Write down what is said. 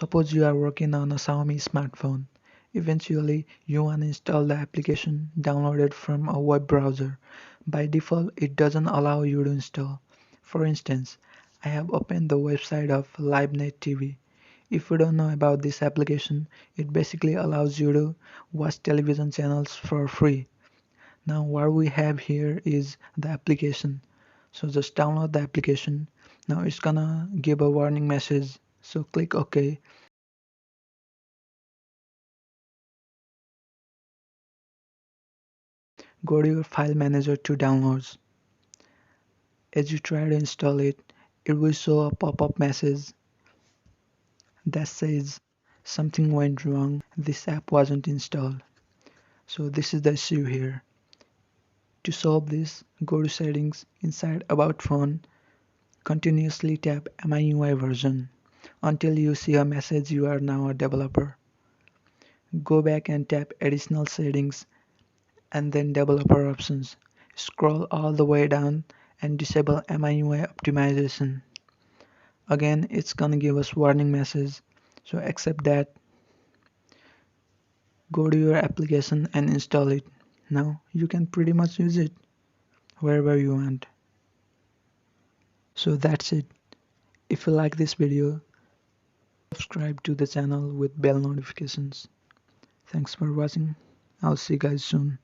Suppose you are working on a Xiaomi smartphone. Eventually, you want to install the application downloaded from a web browser. By default, it doesn't allow you to install. For instance, I have opened the website of LiveNet TV. If you don't know about this application, it basically allows you to watch television channels for free. Now what we have here is the application. So just download the application. Now it's gonna give a warning message. So click OK. Go to your file manager to downloads. As you try to install it, it will show a pop-up message that says something went wrong. This app wasn't installed. So this is the issue here. To solve this, go to settings inside about phone. Continuously tap MIUI version until you see a message you are now a developer. Go back and tap additional settings and then developer options. Scroll all the way down and disable MIUI optimization. Again, it's gonna give us warning message, so accept that. Go to your application and install it. Now you can pretty much use it wherever you want. So that's it. If you like this video, subscribe to the channel with bell notifications. Thanks for watching. I'll see you guys soon.